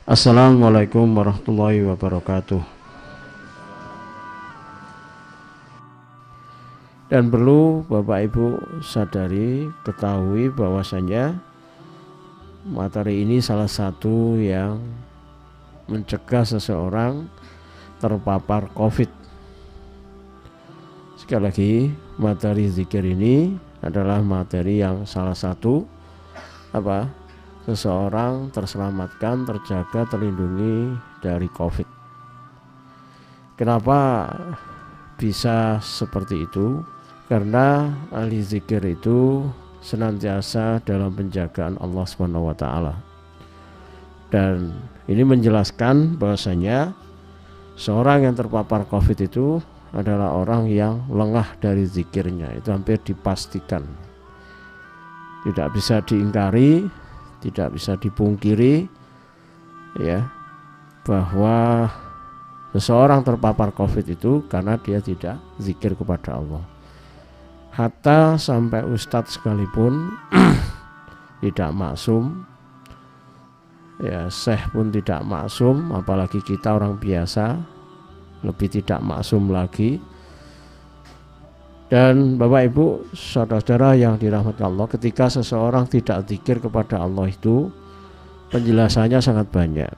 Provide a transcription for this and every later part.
Assalamualaikum warahmatullahi wabarakatuh. Dan perlu Bapak Ibu sadari, ketahui bahwasanya materi ini salah satu yang mencegah seseorang terpapar COVID. Sekali lagi, materi zikir ini adalah materi yang salah satu seseorang terselamatkan, terjaga, terlindungi dari COVID. Kenapa bisa seperti itu? Karena ahli zikir itu senantiasa dalam penjagaan Allah Subhanahu wa taala. Dan ini menjelaskan bahwasanya seorang yang terpapar COVID itu adalah orang yang lengah dari zikirnya. Itu hampir dipastikan. Tidak bisa diingkari, tidak bisa dipungkiri ya, bahwa seseorang terpapar COVID itu karena dia tidak zikir kepada Allah. Hatta sampai ustadz sekalipun tidak maksum ya, syekh pun tidak maksum, apalagi kita orang biasa lebih tidak maksum lagi. Dan Bapak Ibu saudara-saudara yang dirahmati Allah, ketika seseorang tidak zikir kepada Allah itu penjelasannya sangat banyak.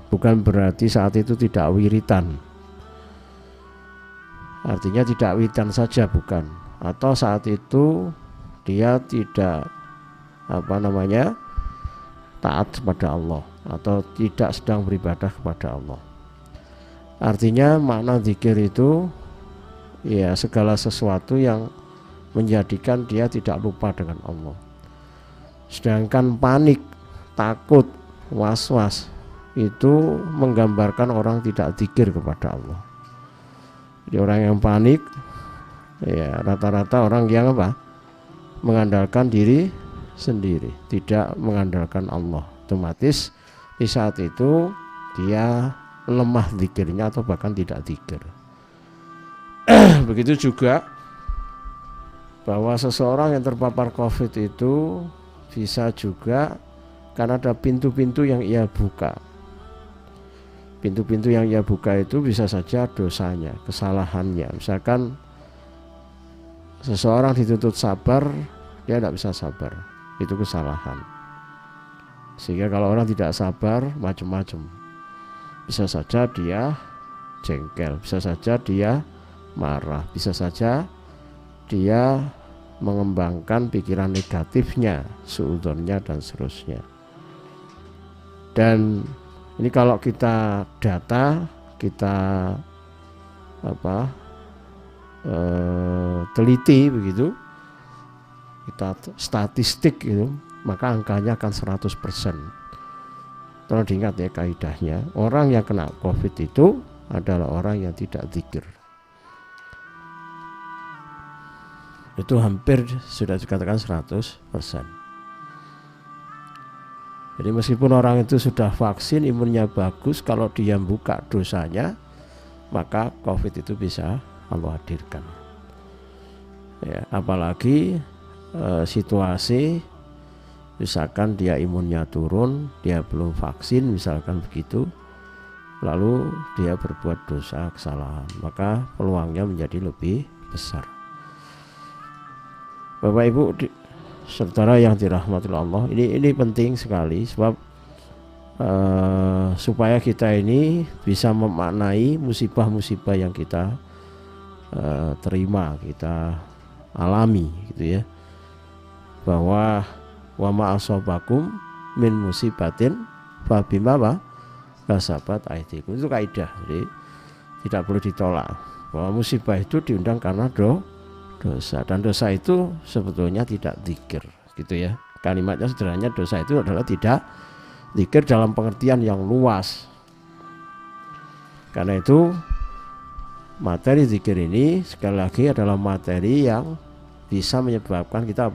Bukan berarti saat itu tidak wiritan, artinya tidak wiritan saja bukan, atau saat itu dia tidak taat kepada Allah atau tidak sedang beribadah kepada Allah. Artinya makna zikir itu ya segala sesuatu yang menjadikan dia tidak lupa dengan Allah. Sedangkan panik, takut, was-was itu menggambarkan orang tidak zikir kepada Allah. Jadi orang yang panik ya rata-rata orang yang mengandalkan diri sendiri, tidak mengandalkan Allah. Otomatis di saat itu dia lemah zikirnya atau bahkan tidak zikir. Begitu juga bahwa seseorang yang terpapar COVID itu bisa juga karena ada pintu-pintu yang ia buka. Pintu-pintu yang ia buka itu bisa saja dosanya, kesalahannya. Misalkan seseorang dituntut sabar, dia tidak bisa sabar, itu kesalahan. Sehingga kalau orang tidak sabar, macam-macam. Bisa saja dia jengkel, bisa saja dia marah, bisa saja dia mengembangkan pikiran negatifnya, suudzonnya dan seterusnya. Dan ini kalau kita data, kita teliti begitu, kita statistik itu, maka angkanya akan 100%. Tolong diingat ya kaidahnya, orang yang kena COVID itu adalah orang yang tidak zikir. Itu hampir sudah dikatakan 100%. Jadi meskipun orang itu sudah vaksin, imunnya bagus, kalau dia buka dosanya, maka COVID itu bisa Allah hadirkan. Ya, apalagi situasi misalkan dia imunnya turun, dia belum vaksin misalkan begitu, lalu dia berbuat dosa, kesalahan, maka peluangnya menjadi lebih besar. Bapak Ibu saudara yang dirahmati Allah, ini penting sekali sebab supaya kita ini bisa memaknai musibah-musibah yang kita terima, kita alami gitu ya, bahwa wa ma asobakum min musibatin fa bima kasabat aydikum, itu kaidah. Jadi tidak perlu ditolak bahwa musibah itu diundang karena dosa, dan dosa itu sebetulnya tidak zikir gitu ya. Kalimatnya sederhananya, dosa itu adalah tidak zikir dalam pengertian yang luas. Karena itu materi zikir ini sekali lagi adalah materi yang bisa menyebabkan kita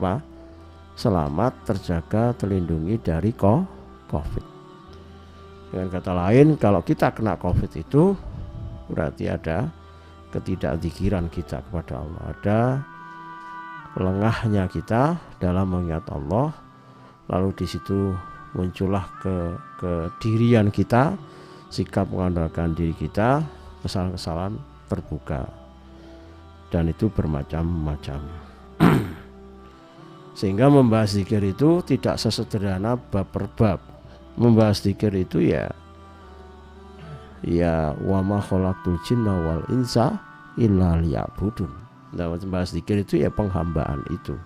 selamat, terjaga, terlindungi dari COVID. Dengan kata lain, kalau kita kena COVID itu berarti ada ketidakzikiran kita kepada Allah, ada lengahnya kita dalam mengingat Allah, lalu di situ muncullah kedirian kita, sikap mengandalkan diri kita, kesalahan-kesalahan terbuka, dan itu bermacam-macam. Sehingga membahas zikir itu tidak sesederhana bab per bab. Membahas zikir itu ya wa ma khalaqtul jinna wal insa illa liya'budun. Nah, membahas zikir itu ya penghambaan itu.